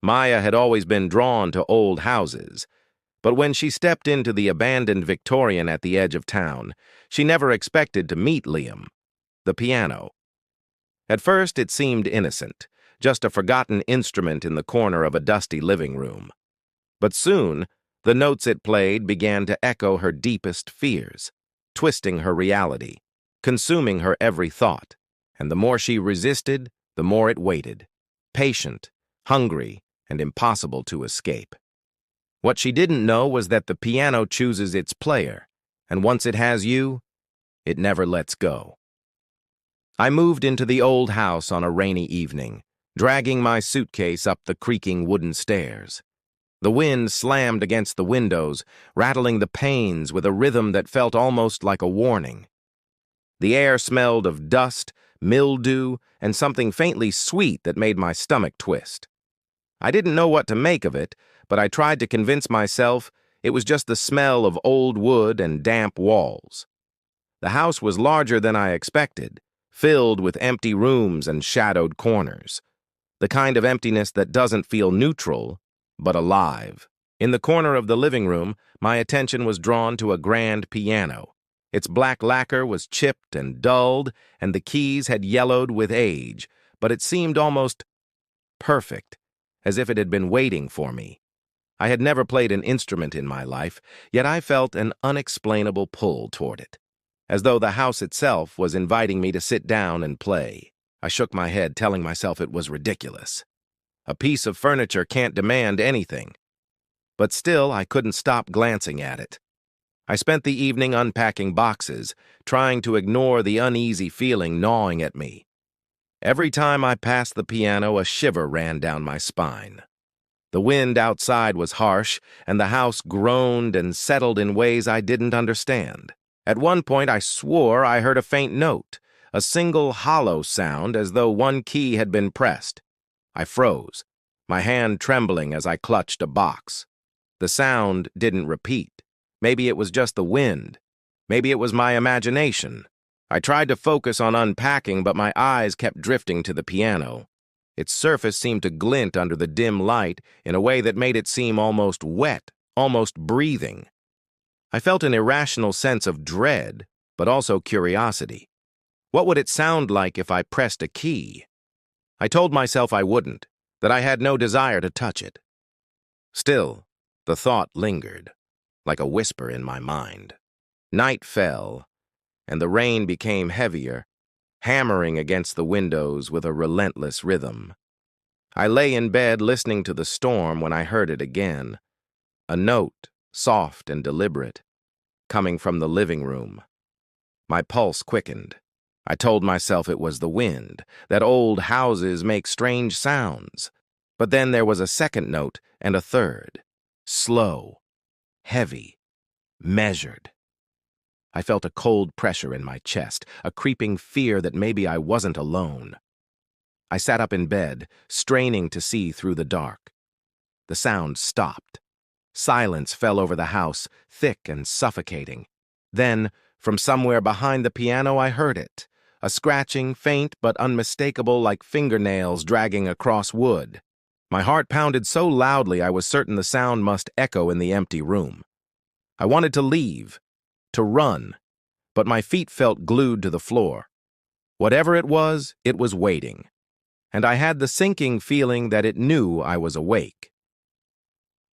Maya had always been drawn to old houses, but when she stepped into the abandoned Victorian at the edge of town, she never expected to meet Liam, the piano. At first, it seemed innocent, just a forgotten instrument in the corner of a dusty living room. But soon, the notes it played began to echo her deepest fears, twisting her reality, consuming her every thought. And the more she resisted, the more it waited, patient, hungry, and impossible to escape. What she didn't know was that the piano chooses its player, and once it has you, it never lets go. I moved into the old house on a rainy evening, dragging my suitcase up the creaking wooden stairs. The wind slammed against the windows, rattling the panes with a rhythm that felt almost like a warning. The air smelled of dust, mildew, and something faintly sweet that made my stomach twist. I didn't know what to make of it, but I tried to convince myself it was just the smell of old wood and damp walls. The house was larger than I expected, filled with empty rooms and shadowed corners. The kind of emptiness that doesn't feel neutral, but alive. In the corner of the living room, my attention was drawn to a grand piano. Its black lacquer was chipped and dulled, and the keys had yellowed with age, but it seemed almost perfect, as if it had been waiting for me. I had never played an instrument in my life, yet I felt an unexplainable pull toward it, as though the house itself was inviting me to sit down and play. I shook my head, telling myself it was ridiculous. A piece of furniture can't demand anything. But still, I couldn't stop glancing at it. I spent the evening unpacking boxes, trying to ignore the uneasy feeling gnawing at me. Every time I passed the piano, a shiver ran down my spine. The wind outside was harsh, and the house groaned and settled in ways I didn't understand. At one point, I swore I heard a faint note, a single hollow sound as though one key had been pressed. I froze, my hand trembling as I clutched a box. The sound didn't repeat. Maybe it was just the wind. Maybe it was my imagination. I tried to focus on unpacking, but my eyes kept drifting to the piano. Its surface seemed to glint under the dim light in a way that made it seem almost wet, almost breathing. I felt an irrational sense of dread, but also curiosity. What would it sound like if I pressed a key? I told myself I wouldn't, that I had no desire to touch it. Still, the thought lingered, like a whisper in my mind. Night fell, and the rain became heavier, hammering against the windows with a relentless rhythm. I lay in bed listening to the storm when I heard it again, a note, soft and deliberate, coming from the living room. My pulse quickened. I told myself it was the wind, that old houses make strange sounds. But then there was a second note and a third, slow, heavy, measured. I felt a cold pressure in my chest, a creeping fear that maybe I wasn't alone. I sat up in bed, straining to see through the dark. The sound stopped. Silence fell over the house, thick and suffocating. Then, from somewhere behind the piano, I heard it, a scratching, faint but unmistakable like fingernails dragging across wood. My heart pounded so loudly I was certain the sound must echo in the empty room. I wanted to leave, to run, but my feet felt glued to the floor. Whatever it was waiting, and I had the sinking feeling that it knew I was awake.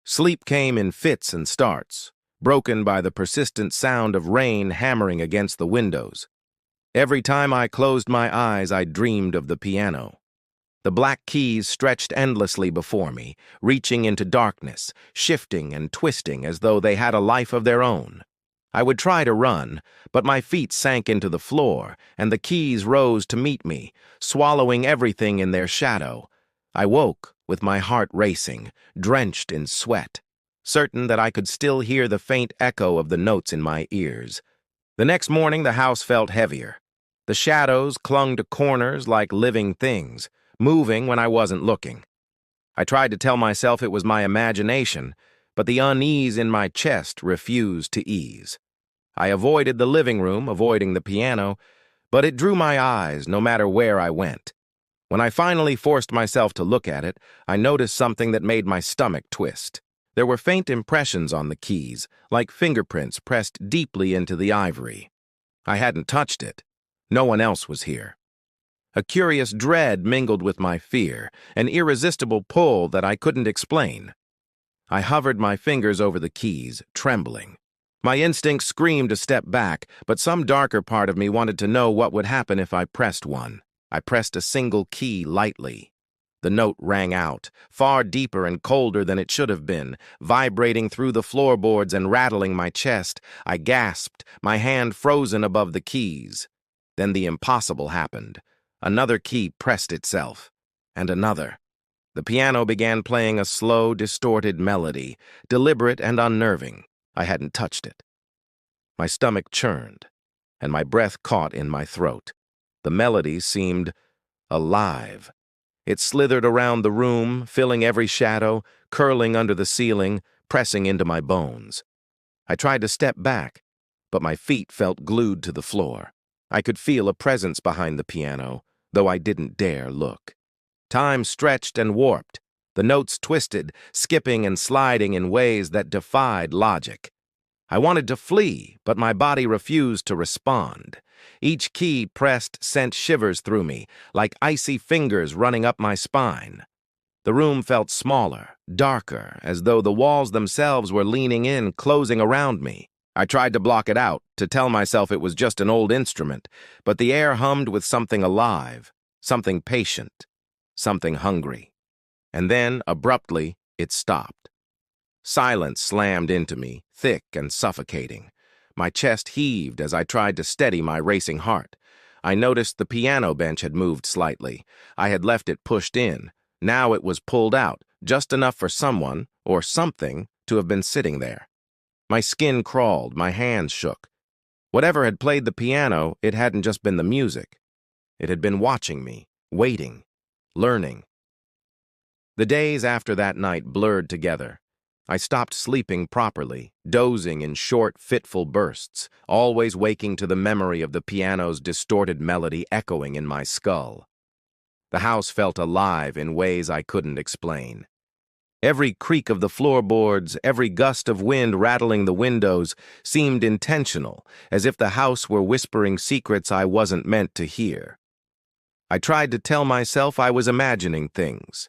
Sleep came in fits and starts, broken by the persistent sound of rain hammering against the windows. Every time I closed my eyes, I dreamed of the piano. The black keys stretched endlessly before me, reaching into darkness, shifting and twisting as though they had a life of their own. I would try to run, but my feet sank into the floor, and the keys rose to meet me, swallowing everything in their shadow. I woke with my heart racing, drenched in sweat, certain that I could still hear the faint echo of the notes in my ears. The next morning, the house felt heavier. The shadows clung to corners like living things, moving when I wasn't looking. I tried to tell myself it was my imagination, but the unease in my chest refused to ease. I avoided the living room, avoiding the piano, but it drew my eyes no matter where I went. When I finally forced myself to look at it, I noticed something that made my stomach twist. There were faint impressions on the keys, like fingerprints pressed deeply into the ivory. I hadn't touched it. No one else was here. A curious dread mingled with my fear, an irresistible pull that I couldn't explain. I hovered my fingers over the keys, trembling. My instinct screamed to step back, but some darker part of me wanted to know what would happen if I pressed one. I pressed a single key lightly. The note rang out, far deeper and colder than it should have been, vibrating through the floorboards and rattling my chest. I gasped, my hand frozen above the keys. Then the impossible happened. Another key pressed itself, and another. The piano began playing a slow, distorted melody, deliberate and unnerving. I hadn't touched it. My stomach churned, and my breath caught in my throat. The melody seemed alive. It slithered around the room, filling every shadow, curling under the ceiling, pressing into my bones. I tried to step back, but my feet felt glued to the floor. I could feel a presence behind the piano, though I didn't dare look. Time stretched and warped. The notes twisted, skipping and sliding in ways that defied logic. I wanted to flee, but my body refused to respond. Each key pressed sent shivers through me, like icy fingers running up my spine. The room felt smaller, darker, as though the walls themselves were leaning in, closing around me. I tried to block it out, to tell myself it was just an old instrument, but the air hummed with something alive, something patient, something hungry. And then, abruptly, it stopped. Silence slammed into me, thick and suffocating. My chest heaved as I tried to steady my racing heart. I noticed the piano bench had moved slightly. I had left it pushed in. Now it was pulled out, just enough for someone, or something, to have been sitting there. My skin crawled, my hands shook. Whatever had played the piano, it hadn't just been the music. It had been watching me, waiting, learning. The days after that night blurred together. I stopped sleeping properly, dozing in short, fitful bursts, always waking to the memory of the piano's distorted melody echoing in my skull. The house felt alive in ways I couldn't explain. Every creak of the floorboards, every gust of wind rattling the windows seemed intentional, as if the house were whispering secrets I wasn't meant to hear. I tried to tell myself I was imagining things,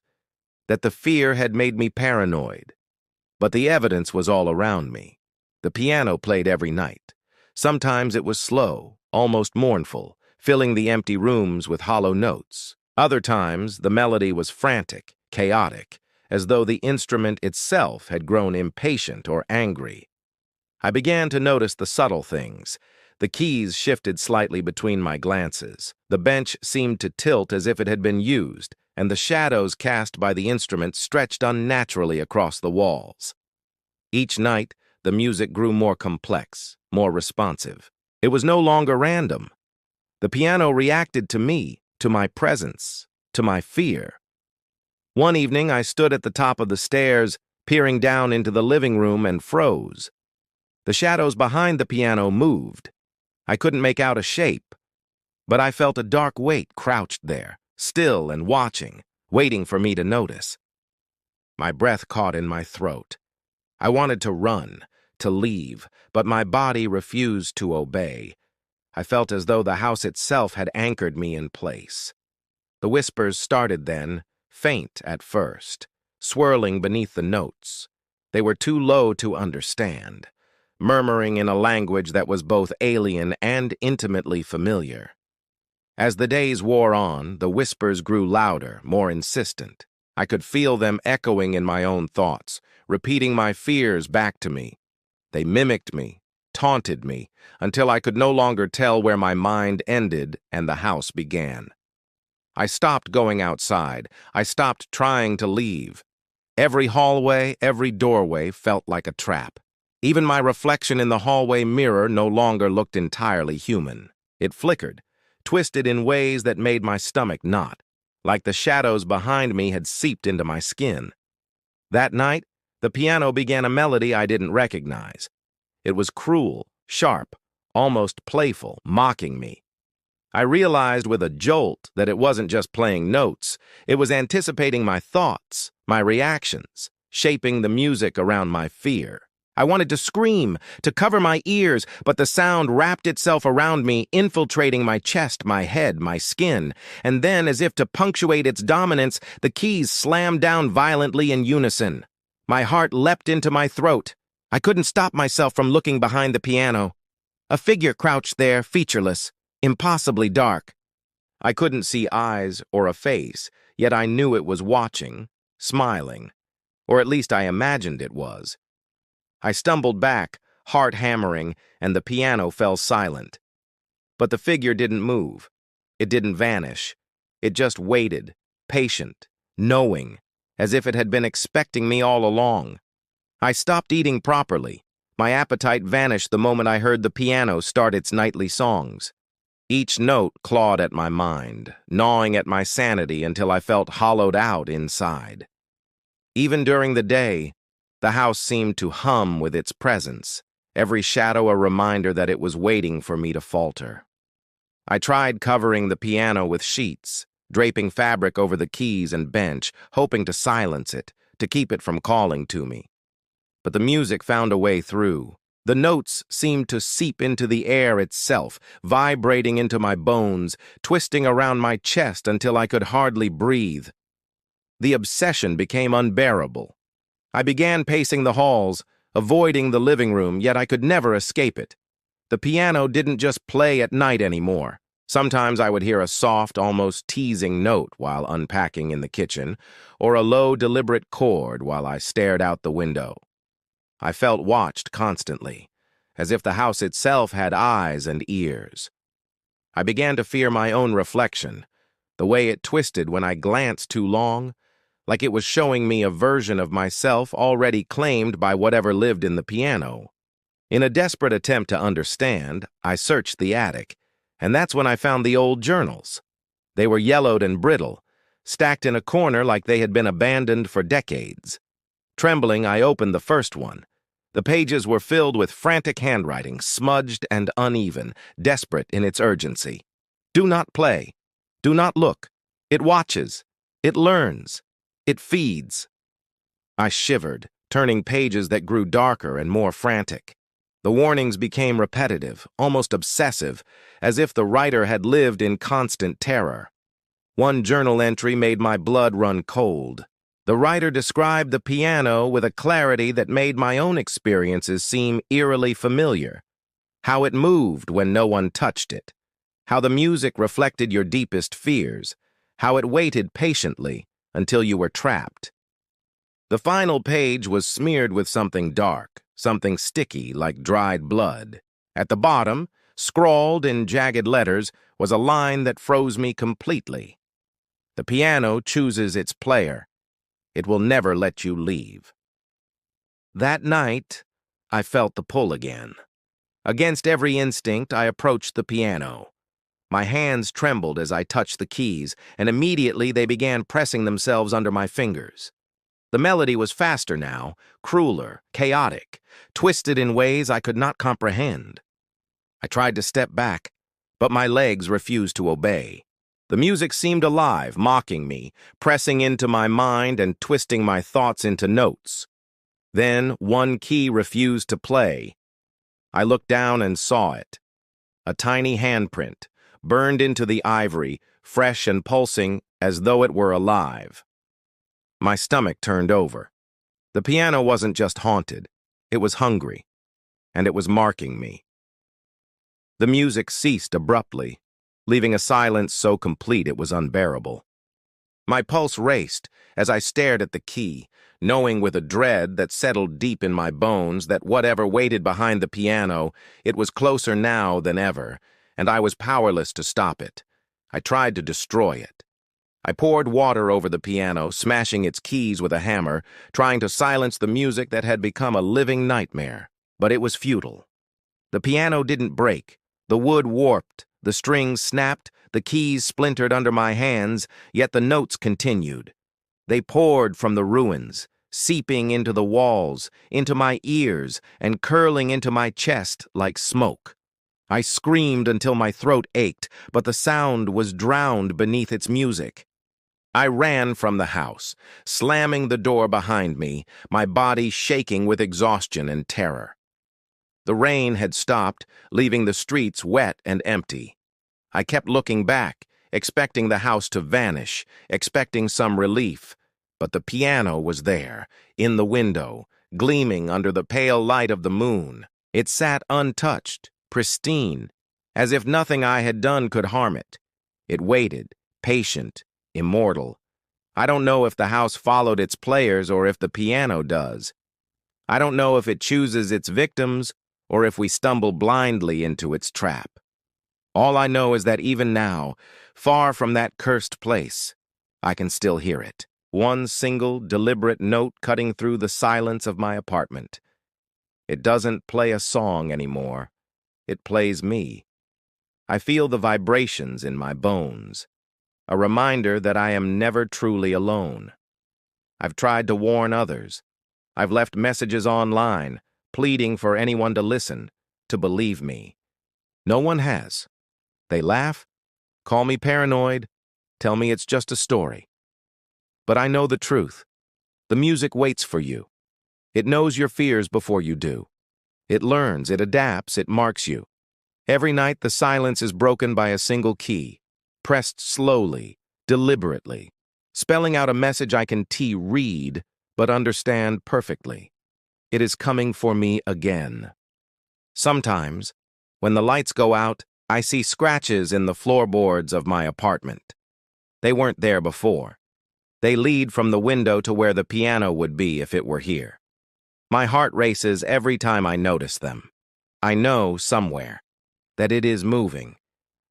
that the fear had made me paranoid. But the evidence was all around me. The piano played every night. Sometimes it was slow, almost mournful, filling the empty rooms with hollow notes. Other times, the melody was frantic, chaotic, as though the instrument itself had grown impatient or angry. I began to notice the subtle things. The keys shifted slightly between my glances. The bench seemed to tilt as if it had been used, and the shadows cast by the instrument stretched unnaturally across the walls. Each night, the music grew more complex, more responsive. It was no longer random. The piano reacted to me, to my presence, to my fear. One evening, I stood at the top of the stairs, peering down into the living room, and froze. The shadows behind the piano moved. I couldn't make out a shape, but I felt a dark weight crouched there, still and watching, waiting for me to notice. My breath caught in my throat. I wanted to run, to leave, but my body refused to obey. I felt as though the house itself had anchored me in place. The whispers started then, faint at first, swirling beneath the notes. They were too low to understand, murmuring in a language that was both alien and intimately familiar. As the days wore on, the whispers grew louder, more insistent. I could feel them echoing in my own thoughts, repeating my fears back to me. They mimicked me, taunted me, until I could no longer tell where my mind ended and the house began. I stopped going outside. I stopped trying to leave. Every hallway, every doorway felt like a trap. Even my reflection in the hallway mirror no longer looked entirely human. It flickered, twisted in ways that made my stomach knot, like the shadows behind me had seeped into my skin. That night, the piano began a melody I didn't recognize. It was cruel, sharp, almost playful, mocking me. I realized with a jolt that it wasn't just playing notes, it was anticipating my thoughts, my reactions, shaping the music around my fear. I wanted to scream, to cover my ears, but the sound wrapped itself around me, infiltrating my chest, my head, my skin, and then, as if to punctuate its dominance, the keys slammed down violently in unison. My heart leapt into my throat. I couldn't stop myself from looking behind the piano. A figure crouched there, featureless, impossibly dark. I couldn't see eyes or a face, yet I knew it was watching, smiling, or at least I imagined it was. I stumbled back, heart hammering, and the piano fell silent. But the figure didn't move. It didn't vanish. It just waited, patient, knowing, as if it had been expecting me all along. I stopped eating properly. My appetite vanished the moment I heard the piano start its nightly songs. Each note clawed at my mind, gnawing at my sanity until I felt hollowed out inside. Even during the day, the house seemed to hum with its presence, every shadow a reminder that it was waiting for me to falter. I tried covering the piano with sheets, draping fabric over the keys and bench, hoping to silence it, to keep it from calling to me. But the music found a way through. The notes seemed to seep into the air itself, vibrating into my bones, twisting around my chest until I could hardly breathe. The obsession became unbearable. I began pacing the halls, avoiding the living room, yet I could never escape it. The piano didn't just play at night anymore. Sometimes I would hear a soft, almost teasing note while unpacking in the kitchen, or a low, deliberate chord while I stared out the window. I felt watched constantly, as if the house itself had eyes and ears. I began to fear my own reflection, the way it twisted when I glanced too long, like it was showing me a version of myself already claimed by whatever lived in the piano. In a desperate attempt to understand, I searched the attic, and that's when I found the old journals. They were yellowed and brittle, stacked in a corner like they had been abandoned for decades. Trembling, I opened the first one. The pages were filled with frantic handwriting, smudged and uneven, desperate in its urgency. Do not play. Do not look. It watches. It learns. It feeds. I shivered, turning pages that grew darker and more frantic. The warnings became repetitive, almost obsessive, as if the writer had lived in constant terror. One journal entry made my blood run cold. The writer described the piano with a clarity that made my own experiences seem eerily familiar. How it moved when no one touched it. How the music reflected your deepest fears. How it waited patiently until you were trapped. The final page was smeared with something dark, something sticky like dried blood. At the bottom, scrawled in jagged letters, was a line that froze me completely. The piano chooses its player. It will never let you leave. That night, I felt the pull again. Against every instinct, I approached the piano. My hands trembled as I touched the keys, and immediately they began pressing themselves under my fingers. The melody was faster now, crueler, chaotic, twisted in ways I could not comprehend. I tried to step back, but my legs refused to obey. The music seemed alive, mocking me, pressing into my mind and twisting my thoughts into notes. Then one key refused to play. I looked down and saw it. A tiny handprint, burned into the ivory, fresh and pulsing as though it were alive. My stomach turned over. The piano wasn't just haunted, it was hungry, and it was marking me. The music ceased abruptly, leaving a silence so complete it was unbearable. My pulse raced as I stared at the key, knowing with a dread that settled deep in my bones that whatever waited behind the piano, it was closer now than ever, and I was powerless to stop it. I tried to destroy it. I poured water over the piano, smashing its keys with a hammer, trying to silence the music that had become a living nightmare. But it was futile. The piano didn't break. The wood warped, the strings snapped, the keys splintered under my hands, yet the notes continued. They poured from the ruins, seeping into the walls, into my ears, and curling into my chest like smoke. I screamed until my throat ached, but the sound was drowned beneath its music. I ran from the house, slamming the door behind me, my body shaking with exhaustion and terror. The rain had stopped, leaving the streets wet and empty. I kept looking back, expecting the house to vanish, expecting some relief. But the piano was there, in the window, gleaming under the pale light of the moon. It sat untouched, pristine, as if nothing I had done could harm it. It waited, patient, immortal. I don't know if the house followed its players or if the piano does. I don't know if it chooses its victims or if we stumble blindly into its trap. All I know is that even now, far from that cursed place, I can still hear it. One single, deliberate note cutting through the silence of my apartment. It doesn't play a song anymore. It plays me. I feel the vibrations in my bones, a reminder that I am never truly alone. I've tried to warn others. I've left messages online, pleading for anyone to listen, to believe me. No one has. They laugh, call me paranoid, tell me it's just a story. But I know the truth. The music waits for you. It knows your fears before you do. It learns, it adapts, it marks you. Every night the silence is broken by a single key, pressed slowly, deliberately, spelling out a message I can read, but understand perfectly. It is coming for me again. Sometimes, when the lights go out, I see scratches in the floorboards of my apartment. They weren't there before. They lead from the window to where the piano would be if it were here. My heart races every time I notice them. I know somewhere that it is moving,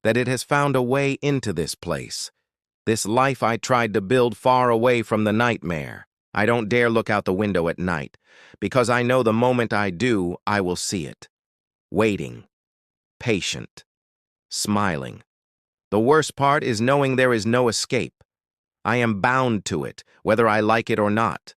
that it has found a way into this place, this life I tried to build far away from the nightmare. I don't dare look out the window at night, because I know the moment I do, I will see it. Waiting, patient, smiling. The worst part is knowing there is no escape. I am bound to it, whether I like it or not.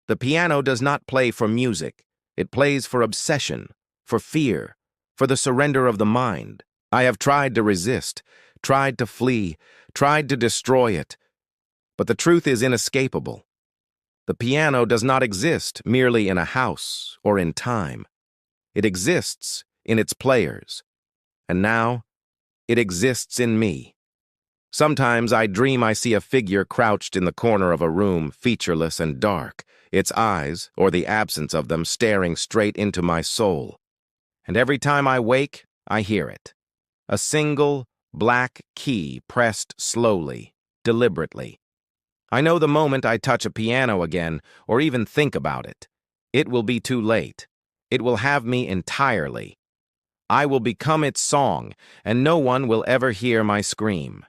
The piano does not play for music. It plays for obsession, for fear, for the surrender of the mind. I have tried to resist, tried to flee, tried to destroy it. But the truth is inescapable. The piano does not exist merely in a house or in time. It exists in its players. And now, it exists in me. Sometimes I dream I see a figure crouched in the corner of a room, featureless and dark, its eyes, or the absence of them, staring straight into my soul. And every time I wake, I hear it. A single, black key pressed slowly, deliberately. I know the moment I touch a piano again, or even think about it, it will be too late. It will have me entirely. I will become its song, and no one will ever hear my scream.